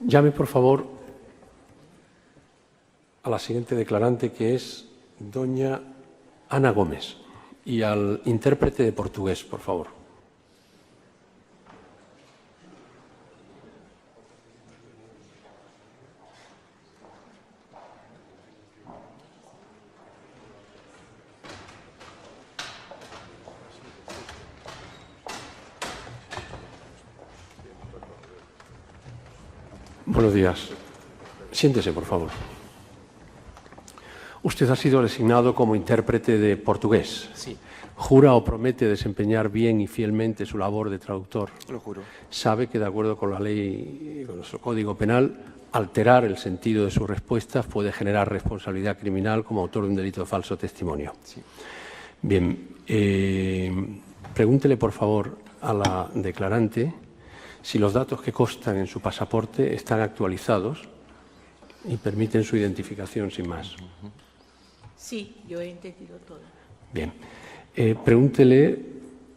Llame, por favor, a la siguiente declarante, que es doña Ana Gómez, y al intérprete de portugués, por favor. Buenos días. Siéntese, por favor. Usted ha sido designado como intérprete de portugués. Sí, ¿Jura o promete desempeñar bien y fielmente su labor de traductor? lo juro. Sabe que, de acuerdo con la ley y con nuestro Código Penal, alterar el sentido de sus respuestas puede generar responsabilidad criminal como autor de un delito de falso testimonio. Sí. Bien, pregúntele, por favor, a la declarante si los datos que constan en su pasaporte están actualizados y permiten su identificación sin más. Sí, yo he entendido todo. Bien. Pregúntele,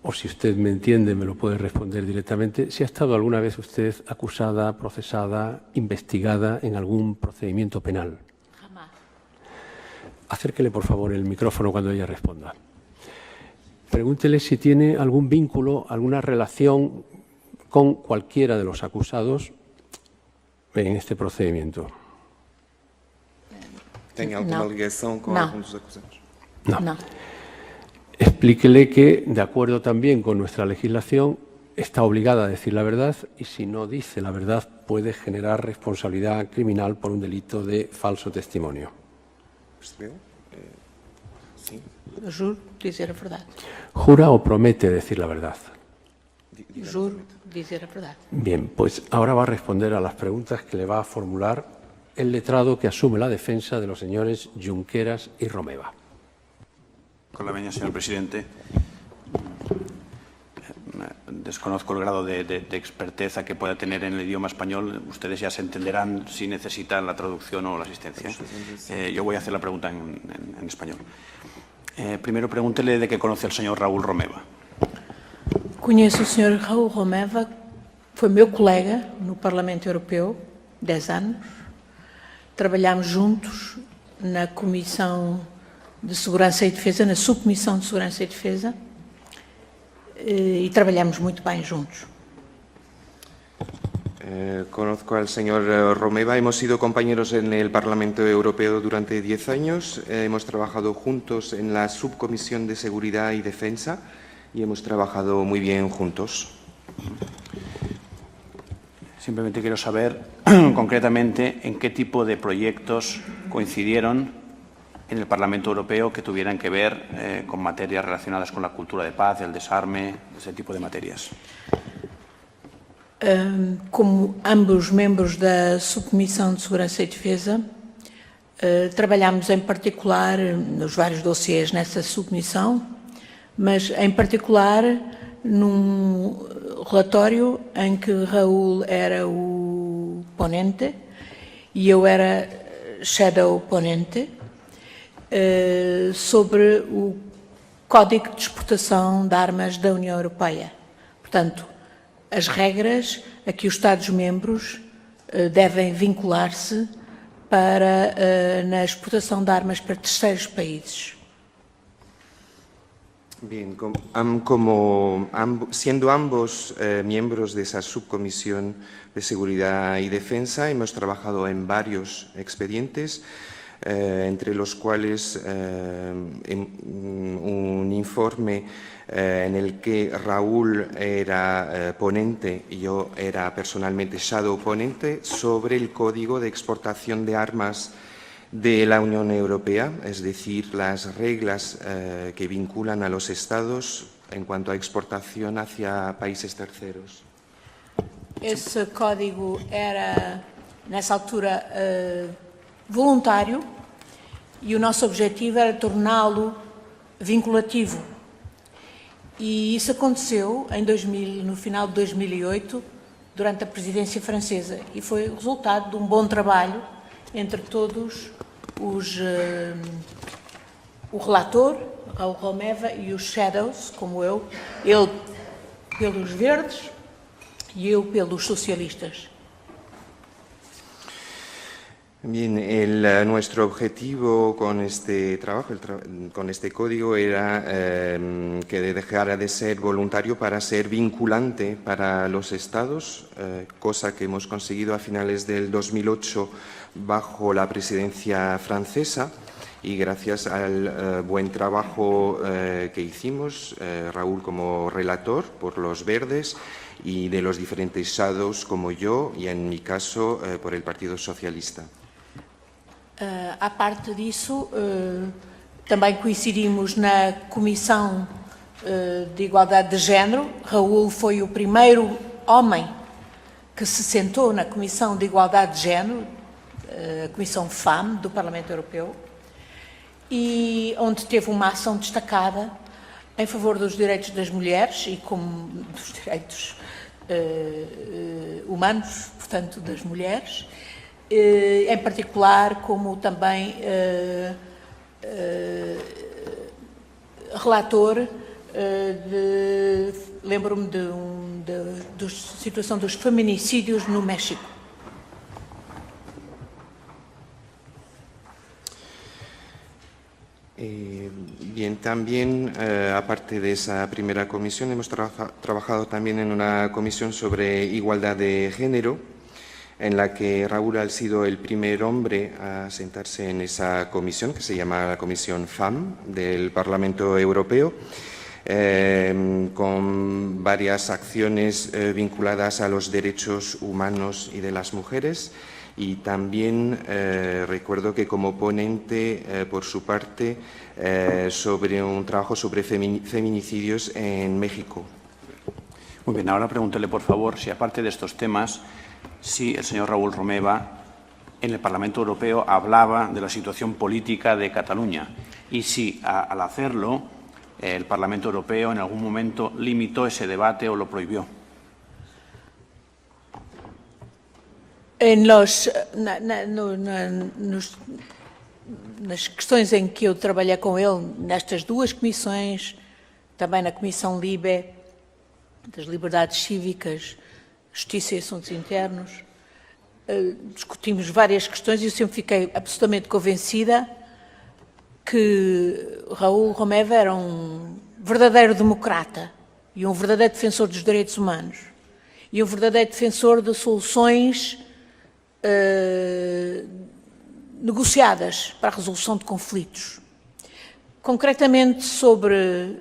o si usted me entiende, me lo puede responder directamente, si ha estado alguna vez usted acusada, procesada, investigada en algún procedimiento penal. Jamás. Acérquele, por favor, el micrófono cuando ella responda. Pregúntele si tiene algún vínculo, alguna relación con cualquiera de los acusados en este procedimiento. ¿Tiene alguna No. ligación con No. algunos acusados? No. Explíquele que, de acuerdo también con nuestra legislación, está obligada a decir la verdad y, si no dice la verdad, puede generar responsabilidad criminal por un delito de falso testimonio. ¿Percebeu? Sí. Juro dizer a verdade. ¿Jura o promete decir la verdad? Juro dizer a verdade. Bien, pues ahora va a responder a las preguntas que le va a formular el letrado que asume la defensa de los señores Junqueras y Romeva. Con la venia, señor presidente. Desconozco el grado de experteza que pueda tener en el idioma español. Ustedes ya se entenderán si necesitan la traducción o la asistencia. Yo voy a hacer la pregunta en español. Primero, pregúntele de qué conoce el señor Raúl Romeva. Conheço o Sr. Raul Romeva, foi meu colega no Parlamento Europeu, 10 anos. Trabalhámos juntos na Comissão de Segurança e Defesa, na Subcomissão de Segurança e Defesa, e trabalhamos muito bem juntos. Conozco al señor Romeva, hemos sido compañeros en el Parlamento Europeo durante 10 años, hemos trabajado juntos en la Subcomisión de Seguridad y Defensa y hemos trabajado muy bien juntos. Simplemente quiero saber concretamente en qué tipo de proyectos coincidieron en el Parlamento Europeo que tuvieran que ver con materias relacionadas con la cultura de paz, el desarme, ese tipo de materias. Como ambos membros da Subcomissão de Segurança e Defesa, trabalhámos em particular nos vários dossiês nessa submissão, mas em particular num relatório em que Raul era o ponente e eu era shadow ponente, sobre o Código de Exportação de Armas da União Europeia. Portanto, as regras a que os Estados-membros devem vincular-se para na exportação de armas para terceiros países. Bien, siendo ambos miembros de esa subcomisión de seguridad y defensa, hemos trabajado en varios expedientes, entre los cuales un informe en el que Raúl era ponente y yo era personalmente shadow ponente sobre el Código de Exportación de Armas de la Unión Europea, es decir, las reglas que vinculan a los Estados en cuanto a exportación hacia países terceros. Esse código era, nessa altura, voluntário e o nosso objetivo era torná-lo vinculativo. E isso aconteceu no final de 2008, durante a presidência francesa, e foi o resultado de um bom trabalho entre todos o relator, Raul Romeva, e os shadows, como eu, ele pelos verdes e eu pelos socialistas. Bien, nuestro objetivo con este trabajo, con este código, era que dejara de ser voluntario para ser vinculante para los Estados, cosa que hemos conseguido a finales del 2008 bajo la presidencia francesa. Y gracias al buen trabajo que hicimos, Raúl como relator por los Verdes y de los diferentes shadows como yo y en mi caso por el Partido Socialista. À parte disso, também coincidimos na Comissão de Igualdade de Género. Raúl foi o primeiro homem que se sentou na Comissão de Igualdade de Género, a Comissão FAM do Parlamento Europeu, e onde teve uma ação destacada em favor dos direitos das mulheres e como dos direitos humanos, portanto, das mulheres, em particular como também relator lembro-me da situação dos feminicídios no México. Bien, también, aparte de esa primera comisión, hemos trabajado también en una comisión sobre igualdad de género, en la que Raúl ha sido el primer hombre a sentarse en esa comisión, que se llama la Comisión FAM del Parlamento Europeo, con varias acciones vinculadas a los derechos humanos y de las mujeres. Y también recuerdo que como ponente, por su parte, sobre un trabajo sobre feminicidios en México. Muy bien, ahora pregúntele, por favor, si aparte de estos temas, si el señor Raúl Romeva en el Parlamento Europeo hablaba de la situación política de Cataluña y si, al hacerlo, el Parlamento Europeo en algún momento limitó ese debate o lo prohibió. Nas questões em que eu trabalhei com ele, nestas duas comissões, também na Comissão LIBE, das Liberdades Cívicas, Justiça e Assuntos Internos, discutimos várias questões e eu sempre fiquei absolutamente convencida que Raúl Romeva era um verdadeiro democrata e um verdadeiro defensor dos direitos humanos e um verdadeiro defensor de soluções negociadas para a resolução de conflitos. Concretamente sobre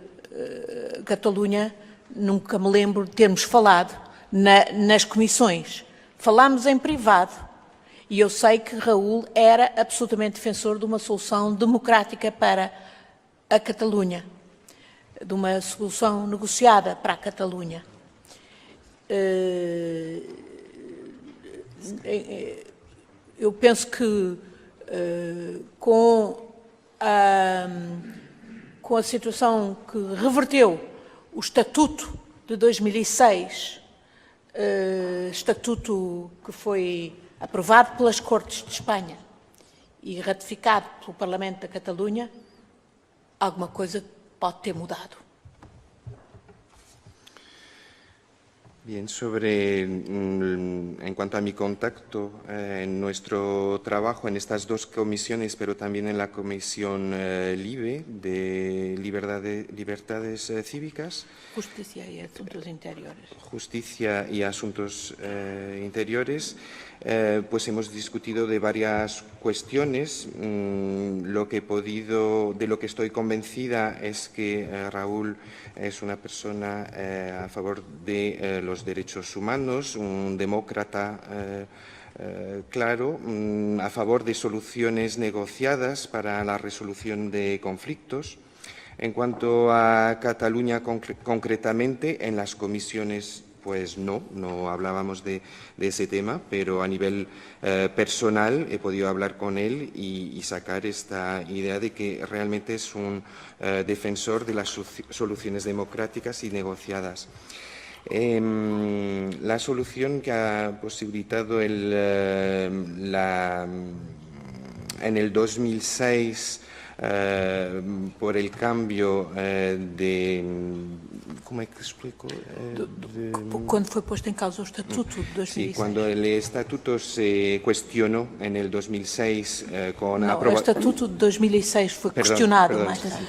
Catalunha, nunca me lembro de termos falado nas comissões. Falámos em privado e eu sei que Raúl era absolutamente defensor de uma solução democrática para a Catalunha, de uma solução negociada para a Catalunha. Eu penso que com a situação que reverteu o Estatuto de 2006, Estatuto que foi aprovado pelas Cortes de Espanha e ratificado pelo Parlamento da Catalunha, alguma coisa pode ter mudado. Bien, en cuanto a mi contacto en nuestro trabajo en estas dos comisiones, pero también en la Comisión LIBE de Libertades Cívicas. Justicia y Asuntos Interiores. Justicia y Asuntos Interiores, pues hemos discutido de varias cuestiones. De lo que estoy convencida es que Raúl es una persona a favor de los derechos humanos, un demócrata claro, a favor de soluciones negociadas para la resolución de conflictos. En cuanto a Cataluña concretamente, en las comisiones pues no hablábamos de ese tema, pero a nivel personal he podido hablar con él y sacar esta idea de que realmente es un defensor de las soluciones democráticas y negociadas. La solución que ha posibilitado en el 2006 por el cambio de... ¿Cómo explico? Quando foi posto em causa o Estatuto de 2006. Sí, cuando el Estatuto se cuestionó en el 2006 con Não, o Estatuto de 2006 foi questionado perdón, mais sí, tarde.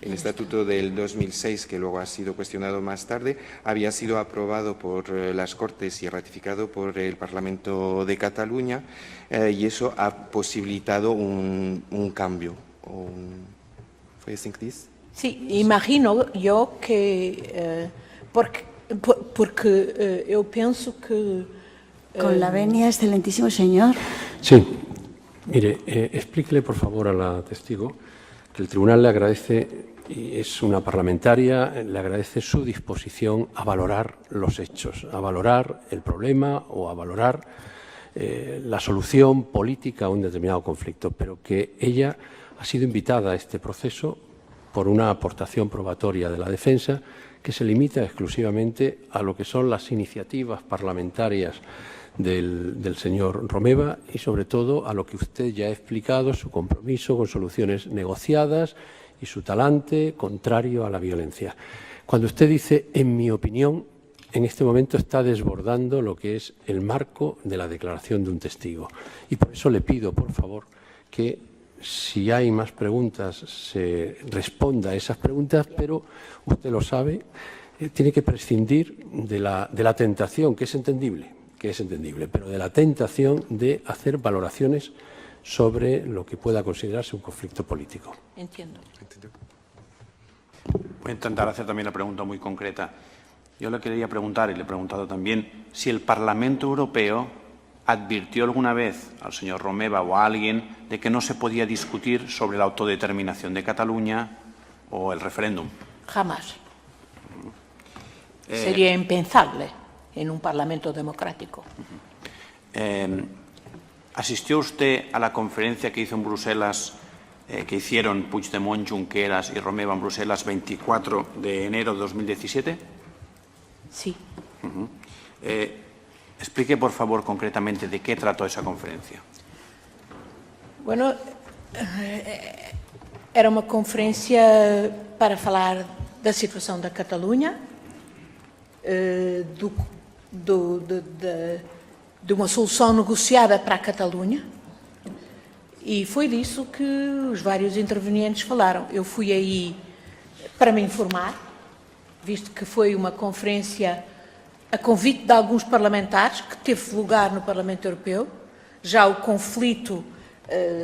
El Estatuto del 2006, que luego ha sido cuestionado más tarde, había sido aprobado por las Cortes y ratificado por el Parlamento de Cataluña y eso ha posibilitado un cambio. ¿Fue así que dice? Sí, imagino eu que porque eu penso que Con la venia, excelentísimo señor. Sí. Mire, explíquele, por favor, a la testigo que el tribunal le agradece, y es una parlamentaria, le agradece su disposición a valorar los hechos, a valorar el problema o a valorar la solución política a un determinado conflicto, pero que ella ha sido invitada a este proceso por una aportación probatoria de la defensa que se limita exclusivamente a lo que son las iniciativas parlamentarias del señor Romeva y, sobre todo, a lo que usted ya ha explicado, su compromiso con soluciones negociadas y su talante contrario a la violencia. Cuando usted dice, en mi opinión, en este momento está desbordando lo que es el marco de la declaración de un testigo. Y por eso le pido, por favor, que si hay más preguntas, se responda a esas preguntas, pero usted lo sabe, tiene que prescindir de la tentación, que es entendible, pero de la tentación de hacer valoraciones sobre lo que pueda considerarse un conflicto político. Entiendo. Voy a intentar hacer también la pregunta muy concreta. Yo le quería preguntar, y le he preguntado también, si el Parlamento Europeo advirtió alguna vez al señor Romeva o a alguien de que no se podía discutir sobre la autodeterminación de Cataluña o el referéndum. Jamás. Sería impensable en un Parlamento democrático. ¿Asistió usted a la conferencia que hizo en Bruselas, que hicieron Puigdemont, Junqueras y Romeva en Bruselas 24 de enero de 2017? Sí. Explique, por favor, concretamente de qué trató esa conferencia. Bueno, era uma conferência para falar da situação da Catalunha, de uma solução negociada para a Catalunha, e foi disso que os vários intervenientes falaram. Eu fui aí para me informar, visto que foi uma conferência a convite de alguns parlamentares, que teve lugar no Parlamento Europeu. Já o conflito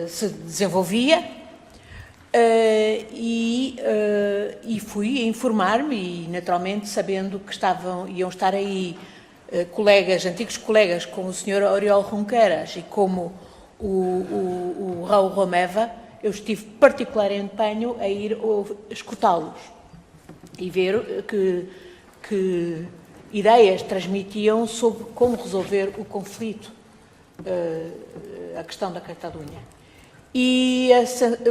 se desenvolvia e fui a informar-me e, naturalmente, sabendo que iam estar aí antigos colegas, como o Sr. Oriol Junqueras e como o Raul Romeva, eu estive particular empenho a ir escutá-los e ver que ideias transmitiam sobre como resolver o conflito, a questão da Catalunha. E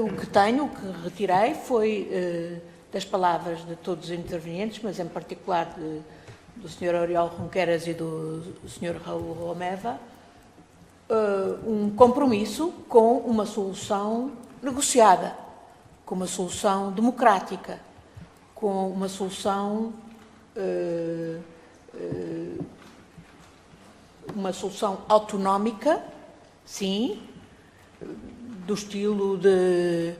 o que retirei foi das palavras de todos os intervenientes, mas em particular do Sr. Oriol Junqueras e do Sr. Raul Romeva, um compromisso com uma solução negociada, com uma solução democrática, com uma solução autonómica, sim, do estilo de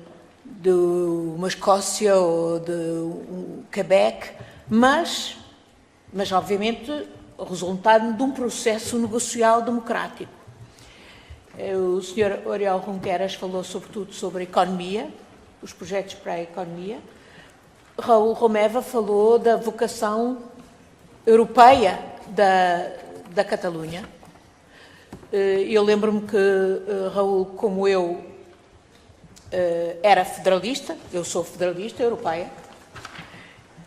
uma Escócia ou de um Quebec, mas obviamente resultado de um processo negocial democrático. O Sr. Oriol Junqueras falou sobretudo sobre a economia, os projetos para a economia. Raul Romeva falou da vocação europeia da Catalunha. Eu lembro-me que Raul, como eu, era federalista, eu sou federalista europeia,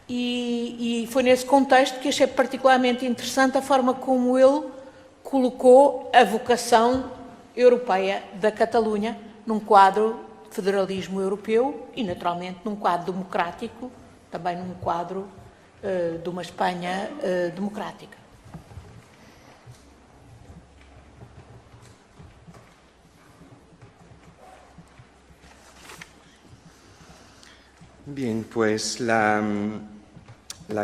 e foi nesse contexto que achei particularmente interessante a forma como ele colocou a vocação europeia da Catalunha num quadro de federalismo europeu e, naturalmente, num quadro democrático, também num quadro de uma Espanha democrática. Bien, pues la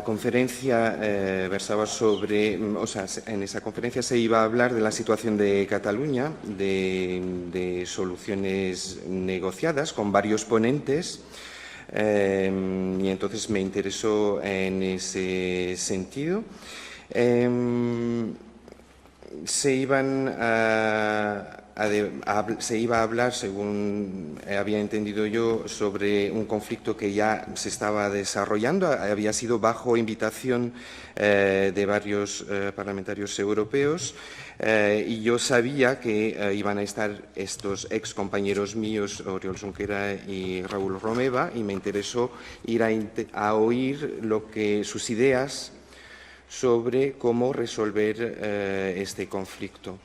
conferencia versaba sobre, o sea, en esa conferencia se iba a hablar de la situación de Cataluña, de soluciones negociadas con varios ponentes, y entonces me interesó en ese sentido. Se iba a hablar, según había entendido yo, sobre un conflicto que ya se estaba desarrollando. Había sido bajo invitación de varios parlamentarios europeos, y yo sabía que iban a estar estos ex compañeros míos, Oriol Junquera y Raúl Romeva, y me interesó ir a oír sus ideas sobre cómo resolver este conflicto.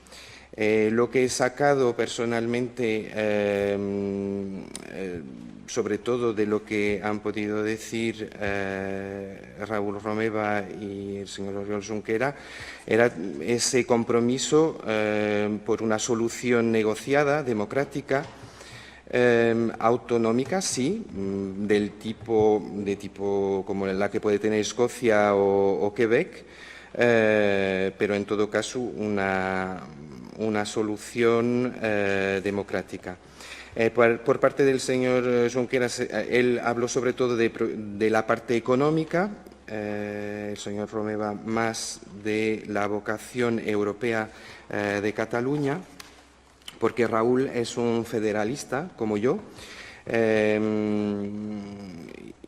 Lo que he sacado personalmente, sobre todo de lo que han podido decir Raúl Romeva y el señor Oriol Junquera, era ese compromiso por una solución negociada, democrática, autonómica, sí, de tipo como la que puede tener Escocia o Quebec, pero en todo caso una solución democrática. Por parte del señor Junqueras, él habló sobre todo de la parte económica, el señor Romeva más de la vocación europea de Cataluña, porque Raúl es un federalista, como yo,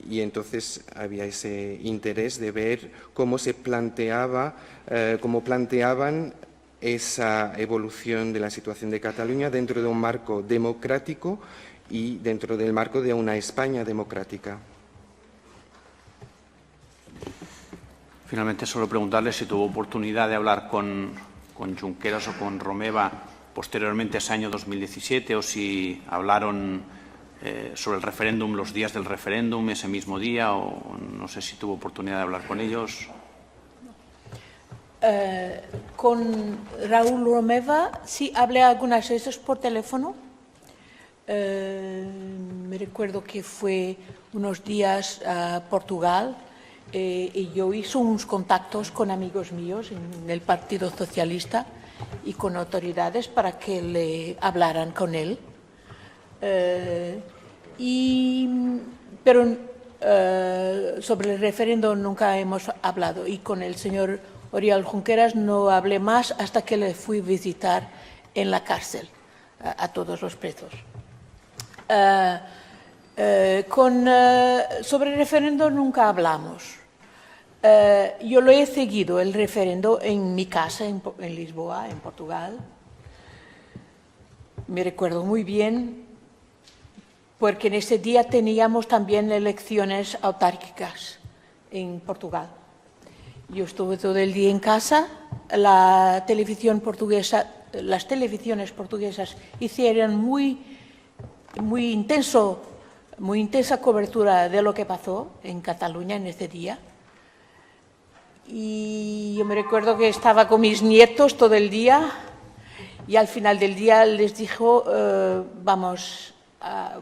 y entonces había ese interés de ver cómo se planteaban esa evolución de la situación de Cataluña dentro de un marco democrático y dentro del marco de una España democrática. Finalmente, solo preguntarle si tuvo oportunidad de hablar con Junqueras o con Romeva posteriormente a ese año 2017, o si hablaron sobre el referéndum, los días del referéndum, ese mismo día, o no sé si tuvo oportunidad de hablar con ellos. Con Raúl Romeva sí hablé algunas veces por teléfono. Me recuerdo que fue unos días a Portugal y yo hice unos contactos con amigos míos en el Partido Socialista y con autoridades para que le hablaran con él. Pero sobre el referéndum nunca hemos hablado, y con el señor Oriol Junqueras no hablé más hasta que le fui a visitar en la cárcel a todos los presos. Sobre el referéndum nunca hablamos. Yo lo he seguido, el referéndum, en mi casa en Lisboa, en Portugal. Me recuerdo muy bien, porque en ese día teníamos también elecciones autárquicas en Portugal. Yo estuve todo el día en casa. Las televisiones portuguesas hicieron muy intensa cobertura de lo que pasó en Cataluña en ese día. Y yo me recuerdo que estaba con mis nietos todo el día, y al final del día les dijo,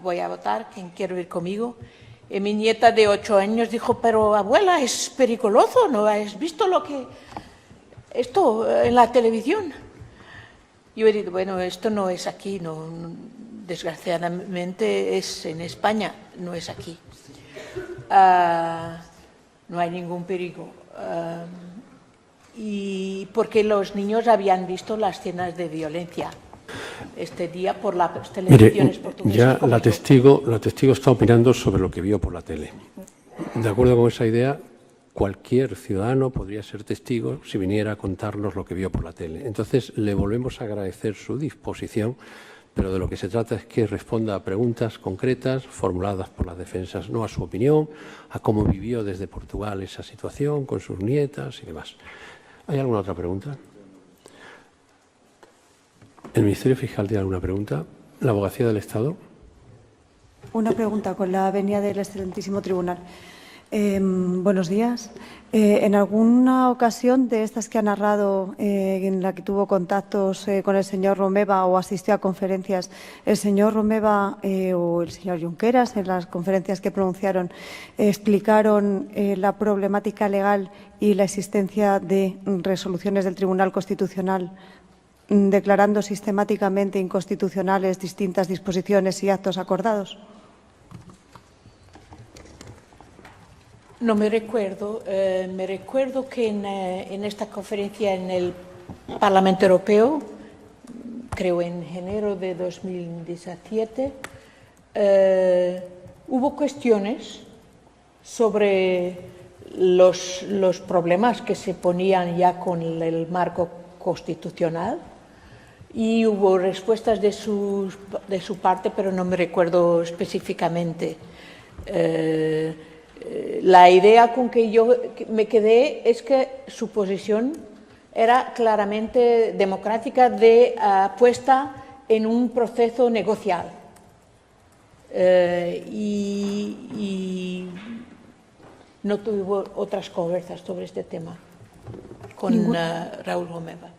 voy a votar, ¿quién quiere ir conmigo? Y mi nieta de 8 años dijo, pero abuela, es peligroso, ¿no has visto esto en la televisión? Yo he dicho, bueno, esto no es aquí, desgraciadamente es en España, no es aquí. No hay ningún peligro. Y porque los niños habían visto las escenas de violencia este día por las televisiones portuguesas. Ya la testigo está opinando sobre lo que vio por la tele. De acuerdo con esa idea, cualquier ciudadano podría ser testigo si viniera a contarnos lo que vio por la tele. Entonces, le volvemos a agradecer su disposición, pero de lo que se trata es que responda a preguntas concretas formuladas por las defensas, no a su opinión, a cómo vivió desde Portugal esa situación con sus nietas y demás. ¿Hay alguna otra pregunta? ¿El Ministerio Fiscal tiene alguna pregunta? ¿La Abogacía del Estado? Una pregunta con la venia del Excelentísimo Tribunal. Buenos días. En alguna ocasión de estas que ha narrado, en la que tuvo contactos con el señor Romeva o asistió a conferencias, el señor Romeva o el señor Junqueras, en las conferencias que pronunciaron, explicaron la problemática legal y la existencia de resoluciones del Tribunal Constitucional declarando sistemáticamente inconstitucionales distintas disposiciones y actos acordados. No me recuerdo. Me recuerdo que en esta conferencia en el Parlamento Europeo, creo en enero de 2017, hubo cuestiones sobre los problemas que se ponían ya con el marco constitucional y hubo respuestas de su parte, pero no me recuerdo específicamente. La idea con que yo me quedé es que su posición era claramente democrática de apuesta en un proceso negociado. Y no tuve otras conversas sobre este tema con Raúl Romeva.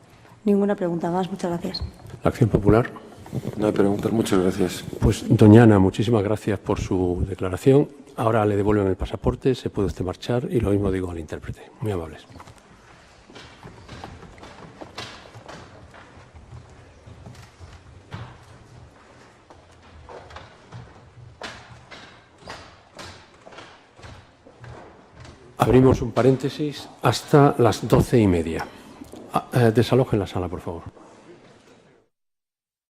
Ninguna pregunta más. Muchas gracias. La Acción Popular. No hay preguntas. Muchas gracias. Pues, doña Ana, muchísimas gracias por su declaración. Ahora le devuelven el pasaporte, se puede usted marchar y lo mismo digo al intérprete. Muy amables. Abrimos un paréntesis hasta las 12:30. Desalojen la sala, por favor.